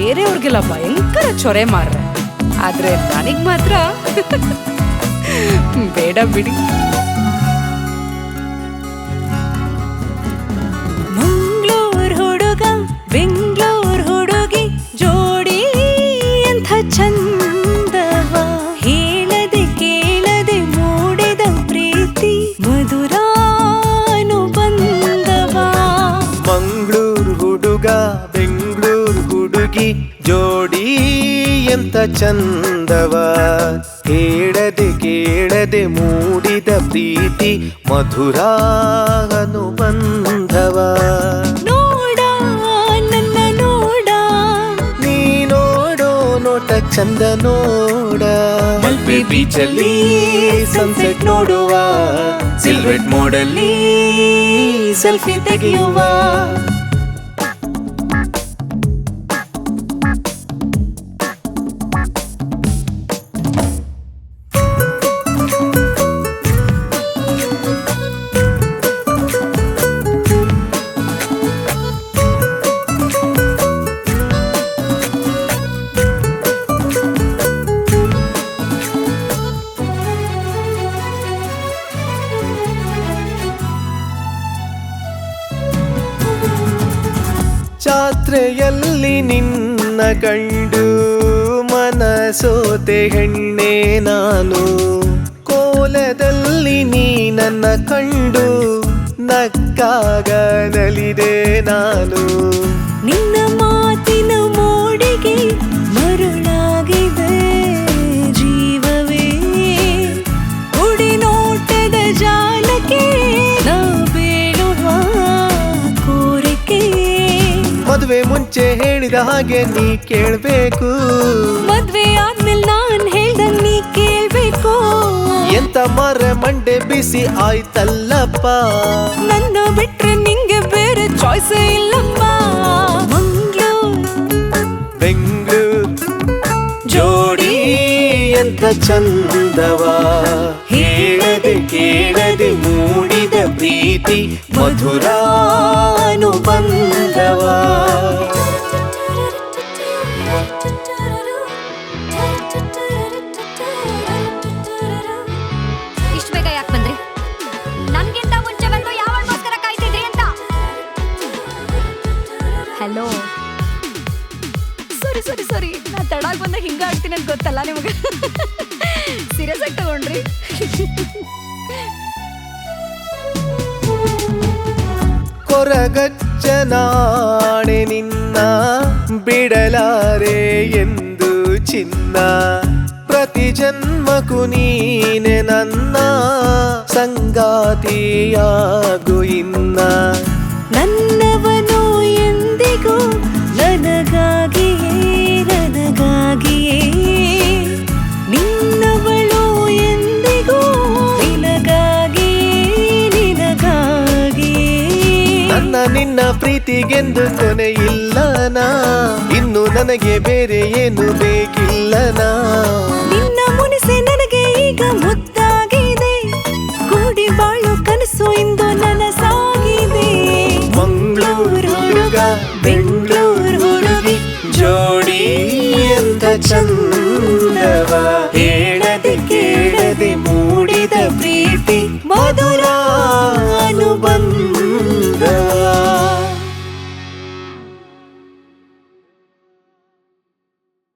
ಬೇರೆಯವ್ರಿಗೆಲ್ಲ ಭಯಂಕರ ಚೊರೆ ಮಾರ್ರೆ, ಆದ್ರೆ ನನಗ್ ಮಾತ್ರ ಬೇಡ ಬಿಡಿ. ಮಂಗ್ಳೂರ್ ಹುಡುಗ ಬೆಂಗ್ಳೂರ್ ಹುಡುಗಿ ಜೋಡಿ ಎಂಥ ಚಂದವ, ಹೇಳದೆ ಕೇಳದೆ ಮೂಡಿದ ಪ್ರೀತಿ ಮಧುರಾನು ಬಂದವ. ಮಂಗ್ಳೂರ್ ಹುಡುಗ ಬೆಂಗ್ಳೂರ್ ಹುಡುಗಿ ಜೋಡಿ ಎಂತ ಚಂದವ, ಹೇಳದೆ ಕೇಳದೆ ಮೂಡಿದ ಪ್ರೀತಿ ಮಧುರ ಅನುಬಂಧವ. ನೋಡ ನನ್ನ ನೋಡ, ನೀ ನೋಡೋ ನೋಟ ಚಂದ ನೋಡ. ಮಲ್ಪೆ ಬೀಚಲ್ಲಿ ಸನ್ಸೆಟ್ ನೋಡುವ, ಸಿಲ್ವೆಟ್ ಮೋಡಲ್ಲಿ ಸೆಲ್ಫಿ ತೆಗೆಯುವ. ಜಾತ್ರೆಯಲ್ಲಿ ನಿನ್ನ ಕಂಡು ಮನಸೋತೆ ಹೆಣ್ಣೆ ನಾನು, ಕೋಲದಲ್ಲಿ ನೀ ನನ್ನ ಕಂಡು ನಕ್ಕಾಗ ನಲಿದೆ ನಾನು. ನಿನ್ನ ಮಾತಿನ ಮೋಡಿಗೆ ಮರುಳಾಗಿದೆ ಜೀವವೇ, ಉಡಿ ನೋಟದ ಜಾಲಕ್ಕೆ ನಾ ಬೀಳುವ ಕೋರಿಕೆ. ಮದುವೆ ಮುಂಚೆ ಹೇಳಿದ ಹಾಗೆ ನೀ ಕೇಳ್ಬೇಕು, ಮದ್ವೆ ಆದ್ಮೇಲೆ ನಾನ್ ಹೇಳ್ದಂಗ್ ನೀ ಕೇಳ್ಬೇಕು. ಎಂತ ಮರ ಮಂಡೆ ಬಿಸಿ ಆಯ್ತಲ್ಲಪ್ಪ, ನನ್ನ ಬಿಟ್ರೆ ನಿಂಗೆ ಬೇರೆ ಚಾಯ್ಸ್ ಇಲ್ಲಪ್ಪ. ಮಂಗ್ಳೂರ್ ಬೆಂಗ್ಳೂರ್ ಜೋಡಿ ಎಂತ ಚಂದವ, ಹೇಳದೆ ಕೇಳದೆ ಮೂಡಿದ ಪ್ರೀತಿ ಮಧುರಾನುಬಂಧವ. ಇಷ್ಟು ಬೇಗ ಯಾಕೆ ಬಂದ್ರಿ? ನನ್ಗಿಂತ ಮುಂಚೆ ಬಂದು ಯಾವಗೋಸ್ಕರ ಕಾಯ್ತಿದ್ರಿ ಅಂತ. ಹಲೋ, ಸಾರಿ ಸಾರಿ ಸಾರಿ, ನಾ ತಡಾಗ್ ಬಂದಾಗ ಹಿಂಗ ಆಡ್ತೀನಿ ಅಂತ ಗೊತ್ತಲ್ಲ ನಿಮಗೆ. ಸೀರಿಯಸ್ ಆಗಿ ತಗೊಂಡ್ರಿ? ಕೊರಗಚ್ಚನಾಣೆ ನಿನ್ನ ಬಿಡಲಾರೆ ಎಂದು ಚಿನ್ನ, ಪ್ರತಿ ಜನ್ಮಕ್ಕೂ ನೀನೆ ನನ್ನ ಸಂಗಾತಿಯಾಗು ಇನ್ನ. ನನ್ನವನು ಎಂದಿಗೂ ನನಗಾಗಿಯೇ ನನಗಾಗಿಯೇ, ನಿನ್ನವಳು ಎಂದಿಗೂ ನಿನಗಾಗಿಯೇ ನಿನಗಾಗಿಯೇ. ನನ್ನ ನಿನ್ನ ಪ್ರೀತಿಗೆಂದು ಕೊನೆ ಇಲ್ಲನಾ, ಇನ್ನು ನನಗೆ ಬೇರೆ ಏನು ಬೇಕಿಲ್ಲನಾ. ನಿನ್ನ ಮುನಿಸೆ ನನಗೆ ಈಗ ಮುದ್ದಾಗಿದೆ, ಕೂಡಿ ಬಾಳು ಕನಸು ಇಂದು ನನಸಾಗಿದೆ. ಮಂಗ್ಳೂರ್ ಹುಡುಗ ಬೆಂಗ್ಳೂರ್ ಹುಡುಗಿ ಜೋಡಿ ಎಂತ ಚಂದ.